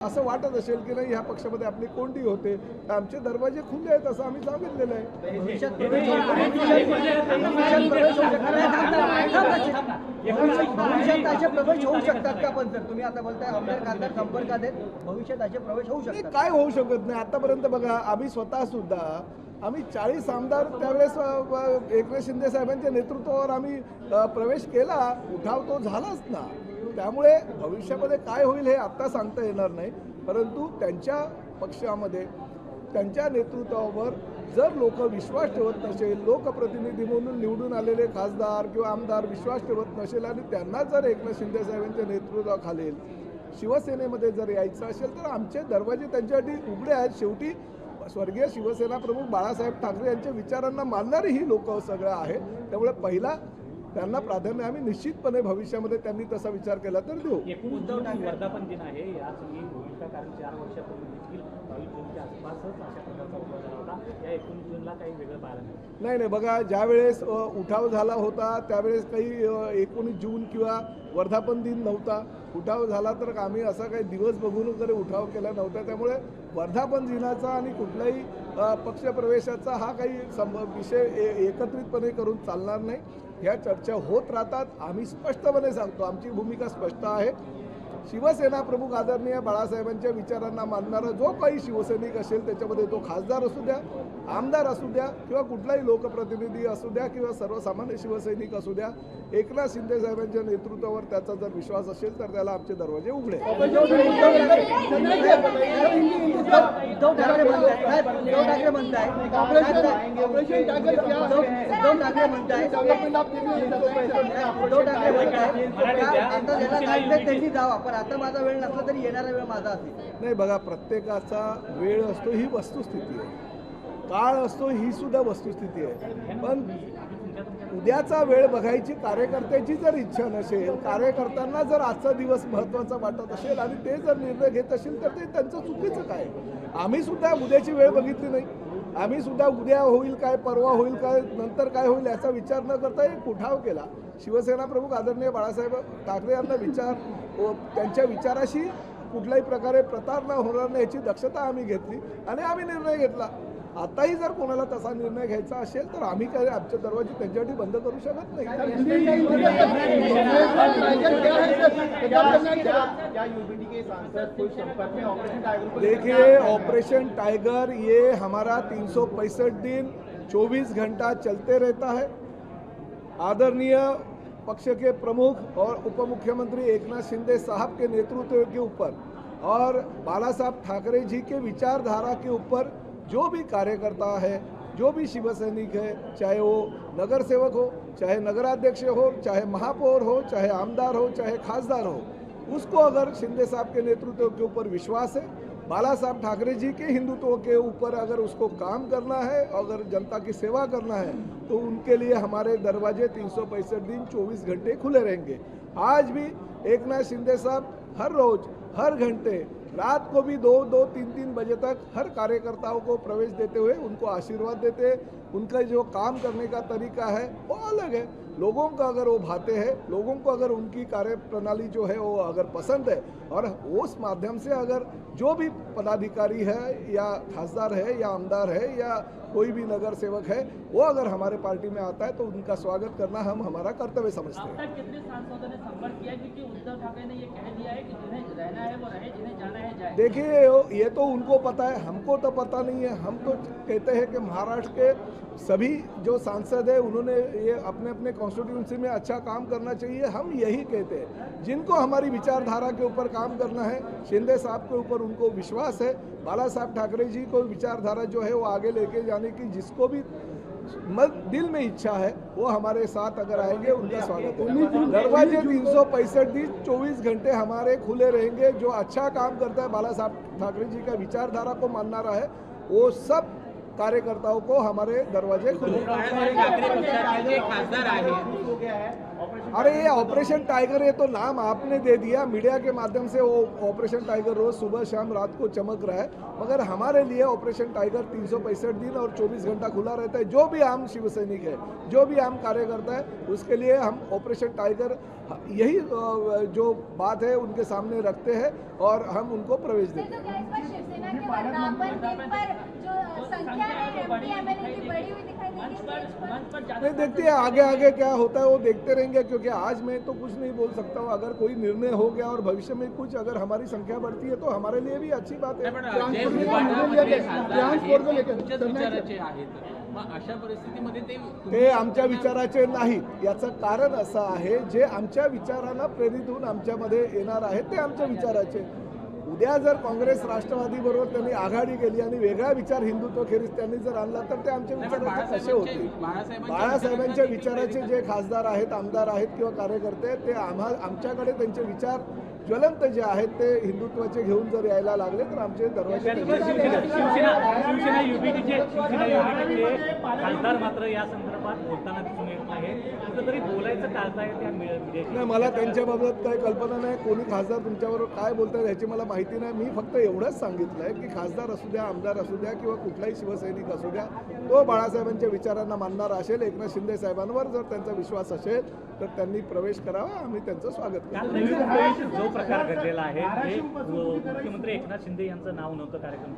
असं वाटत असेल की नाही ह्या पक्षामध्ये आपली कोणती होते तर आमचे दरवाजे खुले आहेत असं आम्ही सांगितलेलं आहे। भविष्यात असे प्रवेश होऊ शकतात का? पण सर तुम्ही आता बोलताय आमदार खासदार संपर्कात आहेत, भविष्यात असे प्रवेश होऊ शकतात? काय होऊ शकत नाही। आतापर्यंत बघा आम्ही स्वतः सुद्धा आम्ही 40 आमदार त्यावेळेस एकनाथ शिंदे साहेबांच्या नेतृत्वावर आम्ही प्रवेश केला, उठाव तो झालाच ना। त्यामुळे भविष्यामध्ये काय होईल हे आता सांगता येणार नाही, परंतु त्यांच्या पक्षामध्ये त्यांच्या नेतृत्वावर जर लोक विश्वास ठेवत नसेल, लोकप्रतिनिधी म्हणून निवडून आलेले खासदार किंवा आमदार विश्वास ठेवत नसेल आणि त्यांना जर एकनाथ शिंदे साहेबांच्या नेतृत्वाखालील शिवसेनेमध्ये जर यायचं असेल तर आमचे दरवाजे त्यांच्यासाठी उघडे आहेत। शेवटी स्वर्गीय शिवसेना प्रमुख बाळासाहेब ठाकरे यांच्या विचारांना मानणारी ही लोक सगळं आहे, त्यामुळे पहिला त्यांना प्राधान्य आम्ही निश्चितपणे भविष्यामध्ये त्यांनी तसा विचार केला तर देऊ। उद्धव ठाकरे वर्धापन दिन आहे, याच वेळी भूमिका कारण 4 वर्षापूर्वी देखील 22 जूनच्या आसपासच अशा प्रकारचा उठाव झाला होता। या 19 जूनला काही वेगळं पाहायला मिळालं नाही बघा, ज्यावेळेस उठाव झाला होता त्यावेळेस काही 19 जून किंवा वर्धापन दिन नव्हता। उठाव झाला तर आम्ही असा काही दिवस बघून वगैरे उठाव केला नव्हता, त्यामुळे वर्धापन दिनाचा आणि कुठल्याही पक्षप्रवेशाचा हा काही विषय एकत्रितपणे करून चालणार नाही। ह्या चर्चा होत राहतात, आम्ही स्पष्टपणे सांगतो आमची भूमिका स्पष्ट आहे। शिवसेना प्रमुख आदरणीय बाळासाहेबांच्या विचारांना मानणारा जो काही शिवसैनिक असेल, त्याच्यामध्ये तो खासदार असू द्या, आमदार असू द्या किंवा कुठलाही लोकप्रतिनिधी असू द्या किंवा सर्वसामान्य शिवसैनिक असू द्या, एकनाथ शिंदे साहेबांच्या नेतृत्वावर त्याचा जर विश्वास असेल तर त्याला आमचे दरवाजे उघडे। पण आता माझा वेळ नसला तरी येणारा वेळ माझा असेल। नाही बघा, प्रत्येकाचा वेळ असतो ही वस्तुस्थिती आहे, काळ असतो ही सुद्धा वस्तुस्थिती आहे, पण उद्याचा वेळ बघायची कार्यकर्त्याची जर इच्छा नसेल, कार्यकर्त्यांना जर आजचा दिवस महत्त्वाचा वाटत असेल आणि ते जर निर्णय घेत असेल तर ते त्यांचं चुकीचं काय। आम्ही सुद्धा उद्याची वेळ बघितली नाही, आम्ही सुद्धा उद्या होईल काय, परवा होईल काय, नंतर काय होईल याचा विचार न करता एक उठाव केला। शिवसेना प्रमुख आदरणीय बाळासाहेब ठाकरे यांना त्यांच्या विचाराशी कुठल्याही प्रकारे प्रतारणा होणार नाही याची दक्षता आम्ही घेतली आणि आम्ही निर्णय घेतला। आताही जर कोणाला तसा निर्णय घ्यायचा असेल तर आम्ही काय आमचे दरवाजे त्यांच्यासाठी बंद करू शकत नाही। देखिए, ऑपरेशन टाइगर ये हमारा 365 दिन 24 घंटा चलते रहता है। आदरणीय पक्ष के प्रमुख और उप मुख्यमंत्री एकनाथ शिंदे साहब के नेतृत्व के ऊपर और बाला साहब ठाकरे जी के विचारधारा के ऊपर जो भी कार्यकर्ता है, जो भी शिवसैनिक है, चाहे वो नगर सेवक हो, चाहे नगराध्यक्ष हो, चाहे महापौर हो, चाहे आमदार हो, चाहे खासदार हो, उसको अगर शिंदे साहब के नेतृत्व के ऊपर विश्वास है, बाला साहब ठाकरे जी के हिंदुत्व के ऊपर अगर उसको काम करना है, अगर जनता की सेवा करना है, तो उनके लिए हमारे दरवाजे 365 दिन 24 घंटे खुले रहेंगे। आज भी एकनाथ शिंदे साहब हर रोज हर घंटे रात को भी 2-2, 3-3 बजे तक हर कार्यकर्ताओं को प्रवेश देते हुए उनको आशीर्वाद देते। उनका जो काम करने का तरीका है वो अलग है, लोगों को अगर वो भाते हैं, लोगों को अगर उनकी कार्य प्रणाली जो है वो अगर पसंद है और उस माध्यम से अगर जो भी पदाधिकारी है या खासदार है या आमदार है या कोई भी नगर सेवक है वो अगर हमारे पार्टी में आता है तो उनका स्वागत करना हम हमारा कर्तव्य समझते हैं। अब तक कितने सांसदों ने संपर्क किया, क्योंकि उद्धव ठाकरे ने ये कह दिया है कि जिन्हें रहना है वो रहे, जिन्हें जाना है जाए। देखिए, ये तो उनको पता है, हमको तो पता नहीं है। हम तो कहते हैं कि महाराष्ट्र के सभी जो सांसद है उन्होंने ये अपने अपने कॉन्स्टिट्यूंसी में अच्छा काम करना चाहिए, हम यही कहते हैं। जिनको हमारी विचारधारा के ऊपर काम करना है, शिंदे साहब के ऊपर उनको विश्वास है, बाला साहब ठाकरे जी को विचारधारा जो है वो आगे लेके जाने की जिसको भी दिल में इच्छा है वो हमारे साथ अगर आएंगे उनका स्वागत है। दरवाजे 365 दिन 24 घंटे हमारे खुले रहेंगे। जो अच्छा काम करता है, बाला साहब ठाकरे जी का विचारधारा को मानना रहा है, वो सब कार्यकर्ताओं को हमारे दरवाजे खुले। खासदार आहे अरे ये ऑपरेशन टाइगर, ये तो नाम आपने दे दिया, मीडिया के माध्यम से वो ऑपरेशन टाइगर रोज सुबह शाम रात को चमक रहा है, मगर हमारे लिए ऑपरेशन टाइगर 365 दिन और 24 घंटा खुला रहता है। जो भी आम शिवसैनिक है, जो भी आम कार्यकर्ता है, उसके लिए हम ऑपरेशन टाइगर यही जो बात है उनके सामने रखते हैं और हम उनको प्रवेश देते हैं। शिवसेना के वर्धापन दिन पर जो संख्या है एमपी एमएलए की बढ़ी हुई दिखाई देगी स्टेज पर। नहीं, देखते हैं आगे आगे क्या होता है वो देखते रहेंगे, क्योंकि आज मैं तो कुछ नहीं बोल सकता हूँ। अगर कोई निर्णय हो गया और भविष्य में कुछ अगर हमारी संख्या बढ़ती है तो हमारे लिए भी अच्छी बात है। अशा परिस्थितीमध्ये ते आमच्या विचाराचे नाहीत, याचं कारण असं आहे जे आमच्या विचारांना प्रेरित होऊन आमच्यामध्ये येणार आहेत ते आमच्या विचाराचे। उद्या जर काँग्रेस राष्ट्रवादी बरोबर त्यांनी आघाडी केली आणि वेगळा विचार हिंदुत्व खेरीज त्यांनी जर आणला तर ते आमच्या विचाराचे कसे होतील? बाळासाहेबांच्या विचाराचे जे खासदार आहेत, आमदार आहेत किंवा कार्यकर्ते, ते आमच्याकडे त्यांचे विचार ज्वलंत जे आहेत ते हिंदुत्वाचे घेऊन जर यायला लागले तर आमचे दरवाजे शिवसेना युबीटीचे खासदार मात्र या संदर्भात बोलताना दिसून येत नाही, कुठंतरी बोलायचं टाळताय त्या नाही। मला त्यांच्याबाबत काही कल्पना नाही, कोणी खासदार तुमच्याबरोबर काय बोलतात याची मला माहिती नाही। मी फक्त एवढंच सांगितलं आहे की खासदार असू द्या, आमदार असू द्या किंवा कुठलाही शिवसैनिक असू द्या, तो बाळासाहेबांच्या विचारांना मानणारा असेल, एकनाथ शिंदे साहेबांवर जर त्यांचा विश्वास असेल तर त्यांनी प्रवेश करावा, आम्ही त्यांचं स्वागत करू। जो प्रकार घडलेला आहे जे मुख्यमंत्री एकनाथ शिंदे यांचं नाव नव्हतं कार्यक्रम,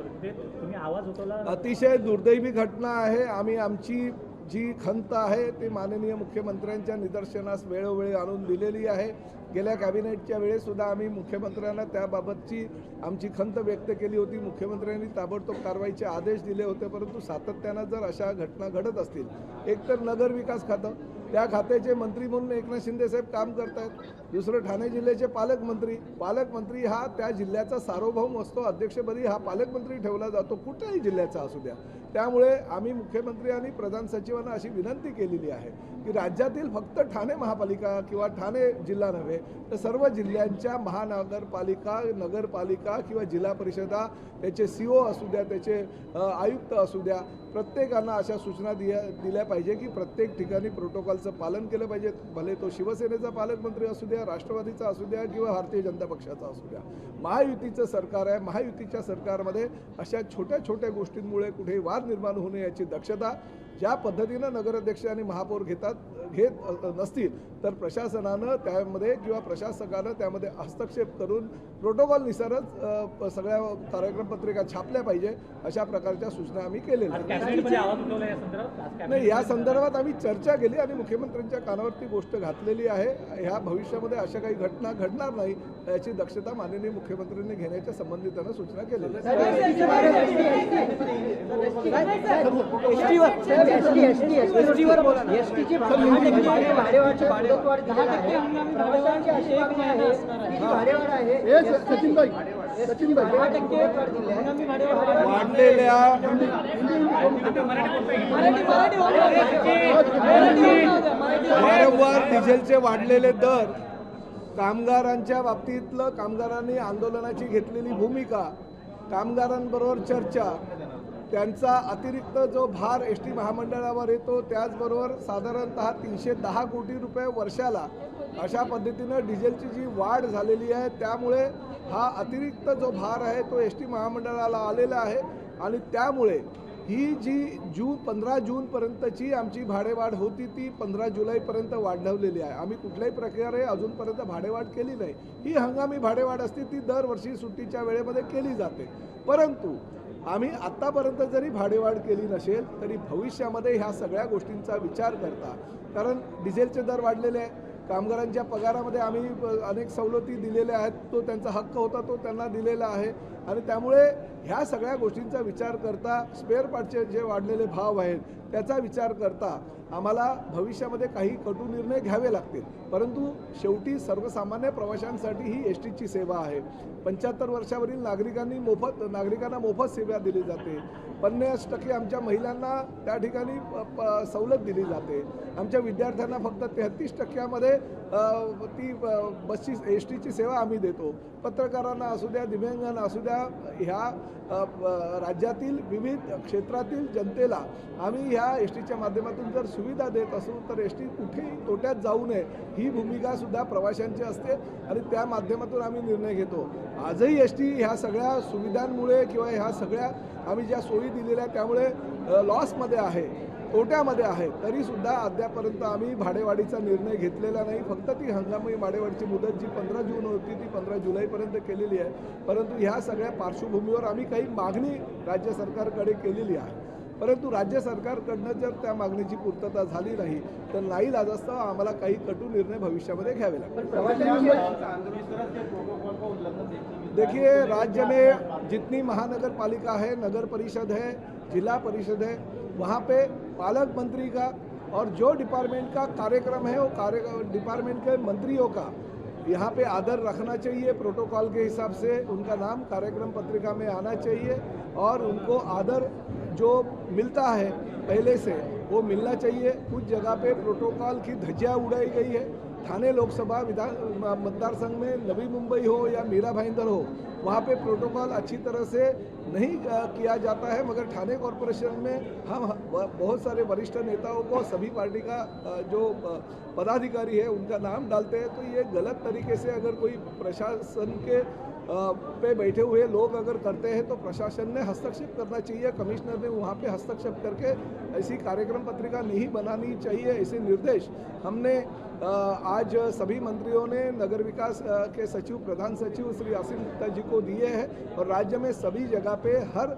तुम्ही आवाज उठवला, अतिशय दुर्दैवी घटना आहे। आम्ही आमची जी खंत आहे ती माननीय मुख्यमंत्र्यांच्या निदर्शनास वेळोवेळी आणून दिलेली आहे। गेल्या कॅबिनेटच्या वेळेस सुद्धा आम्ही मुख्यमंत्र्यांना त्याबाबतची आमची खंत व्यक्त केली होती। मुख्यमंत्र्यांनी ताबडतोब कारवाईचे आदेश दिले होते, परंतु सातत्यानं जर अशा घटना घडत असतील, एकतर नगर विकास खातं, त्या खात्याचे मंत्री म्हणून एकनाथ शिंदे साहेब काम करत आहेत, दुसरं ठाणे जिल्ह्याचे पालकमंत्री हा त्या जिल्ह्याचा सार्वभौम असतो, अध्यक्षपदी हा पालकमंत्री ठेवला जातो, कुठल्याही जिल्ह्याचा असू द्या। त्यामुळे आम्ही मुख्यमंत्री आणि प्रधान सचिवांना अशी विनंती केलेली आहे की राज्यातील फक्त ठाणे महापालिका किंवा ठाणे जिल्हा नव्हे तर सर्व जिल्ह्यांच्या महानगरपालिका, नगरपालिका किंवा जिल्हा परिषदा, त्याचे CO असू द्या, त्याचे आयुक्त असू द्या, प्रत्येकांना अशा सूचना दिल्या पाहिजे की प्रत्येक ठिकाणी प्रोटोकॉलचं पालन केलं पाहिजे, भले तो शिवसेनेचा पालकमंत्री असू द्या, राष्ट्रवादीचा असू द्या किंवा भारतीय जनता पक्षाचा असू द्या। महायुतीचं सरकार आहे, महायुतीच्या सरकारमध्ये अशा छोट्या छोट्या गोष्टींमुळे कुठेही वाद निर्माण होणे याची दक्षता ज्या पद्धतीनं नगराध्यक्ष आणि महापौर घेत नसतील तर प्रशासनानं त्यामध्ये किंवा प्रशासकानं त्यामध्ये हस्तक्षेप करून प्रोटोकॉलनुसारच सगळ्या कार्यक्रम पत्रिका छापल्या पाहिजे, अशा प्रकारच्या सूचना आम्ही केलेल्या आहेत। नाही, या संदर्भात आम्ही चर्चा केली आणि मुख्यमंत्र्यांच्या कानावरती गोष्ट घातलेली आहे। ह्या भविष्यामध्ये अशा काही घटना घडणार नाही याची दक्षता माननीय मुख्यमंत्र्यांनी घेण्याच्या संबंधितांना सूचना केलेल्या वारंवार डिझेलचे वाढलेले दर, कामगारांच्या बाबतीतलं कामगारांनी आंदोलनाची घेतलेली भूमिका, कामगारांबरोबर चर्चा, त्यांचा अतिरिक्त जो भार एसटी महामंडळावर येतो, त्याचबरोबर साधारणतः 310 कोटी रुपये वर्षाला अशा पद्धतीनं डिझेलची जी वाढ झालेली आहे, त्यामुळे हा अतिरिक्त जो भार आहे तो एसटी महामंडळाला आलेला आहे आणि त्यामुळे ही जी 15 जूनपर्यंतची आमची भाडेवाढ होती ती 15 जुलैपर्यंत वाढवलेली आहे। आम्ही कुठल्याही प्रकारे अजूनपर्यंत भाडेवाढ केली नाही। ही हंगामी भाडेवाढ असते, ती दरवर्षी सुट्टीच्या वेळेमध्ये केली जाते, परंतु आम्ही आत्तापर्यंत जरी भाडेवाढ केली नसेल तरी भविष्यामध्ये ह्या सगळ्या गोष्टींचा विचार करता, कारण डिझेलचे दर वाढलेले आहे, कामगारांच्या पगारामध्ये आम्ही अनेक सवलती दिलेल्या आहेत, तो त्यांचा हक्क होता तो त्यांना दिलेला आहे आणि त्यामुळे ह्या सगळ्या गोष्टींचा विचार करता, स्पेअर पार्टचे जे वाढलेले भाव आहेत त्याचा विचार करता आम्हाला भविष्यामध्ये काही कटू निर्णय घ्यावे लागतील, परंतु शेवटी सर्वसामान्य प्रवाशांसाठी ही एसटीची सेवा आहे। 75 वर्षावरील नागरिकांना मोफत सेवा दिली जाते, 50% आमच्या महिलांना त्या ठिकाणी सवलत दिली जाते, आमच्या विद्यार्थ्यांना फक्त 33% ती बसची एसटीची सेवा आम्ही देतो, पत्रकारांना असू द्या, दिव्यांगांना असू द्या, ह्या राज्यातील विविध क्षेत्रातील जनतेला आम्ही ह्या एस टीच्या माध्यमातून जर सुविधा देत असू तर एस टी कुठेही तोट्यात जाऊ नये ही भूमिकासुद्धा प्रवाशांची असते आणि त्या माध्यमातून आम्ही निर्णय घेतो. आजही एस टी ह्या सगळ्या सुविधांमुळे किंवा ह्या सगळ्या आम्ही ज्या सोयी दिलेल्या त्यामुळे लॉसमध्ये आहे, तोट्यामध्ये आहे, तरीसुद्धा अद्यापर्यंत आम्ही भाडेवाढीचा निर्णय घेतलेला नाही. फक्त ती हंगामी भाडेवाढीची मुदत जी 15 जून होती ती 15 जुलैपर्यंत केलेली आहे. परंतु ह्या सगळ्या पार्श्वभूमीवर आम्ही काही मागणी राज्य सरकारकडे केलेली आहे. परंतु राज्य सरकारकडनं जर त्या मागणीची पूर्तता झाली नाही तर नाईलाजास्तव आम्हाला काही कटू निर्णय भविष्यामध्ये घ्यावे लागतील. देखिए, राज्य में जितनी महानगर पालिका है, नगर परिषद है, जिला परिषद है, वहाँ पे पालक मंत्री का और जो डिपार्टमेंट का कार्यक्रम है वो डिपार्टमेंट के मंत्रियों का यहाँ पे आदर रखना चाहिए. प्रोटोकॉल के हिसाब से उनका नाम कार्यक्रम पत्रिका में आना चाहिए और उनको आदर जो मिलता है पहले से वो मिलना चाहिए. कुछ जगह पे प्रोटोकॉल की धज्जियाँ उड़ाई गई है. ठाणे लोकसभा मतदार संघ में नवी मुंबई हो या मीरा भाईंदर हो, वहाँ पे प्रोटोकॉल अच्छी तरह से नहीं किया जाता है. मगर ठाणे कॉरपोरेशन में हम बहुत सारे वरिष्ठ नेताओं को, सभी पार्टी का जो पदाधिकारी है उनका नाम डालते हैं. तो ये गलत तरीके से अगर कोई प्रशासन के पे बैठे हुए लोग अगर करते हैं तो प्रशासन ने हस्तक्षेप करना चाहिए. कमिश्नर ने वहाँ पे हस्तक्षेप करके ऐसी कार्यक्रम पत्रिका नहीं बनानी चाहिए. ऐसे निर्देश हमने आज सभी मंत्रियों ने नगर विकास के सचिव, प्रधान सचिव श्री आसिम गुप्ता जी को दिए हैं और राज्य में सभी जगह पे हर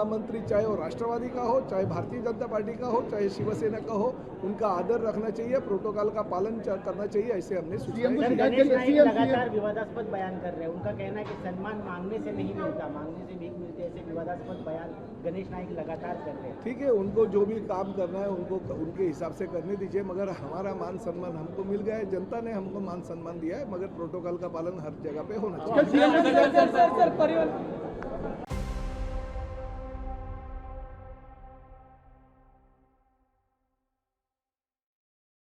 मंत्री, चाहे वो राष्ट्रवादी का हो, चाहे भारतीय जनता पार्टी का हो, चाहे शिवसेना का हो, उनका आदर रखना चाहिए, प्रोटोकॉल का पालन करना चाहिए. ऐसे हमने गणेश नाइक लगातार विवादास्पद बयान कर रहे हैं. उनका कहना है कि सम्मान मांगने से नहीं मिलता, मांगने से भीख मिलती है. ऐसे विवादास्पद बयान गणेश नाइक लगातार कर रहे हैं. ठीक है, उनको जो भी काम करना है उनको उनके हिसाब से करने दीजिए. मगर हमारा मान सम्मान हमको मिल गया है, जनता ने हमको मान सम्मान दिया है. मगर प्रोटोकॉल का पालन हर जगह पे होना चाहिए.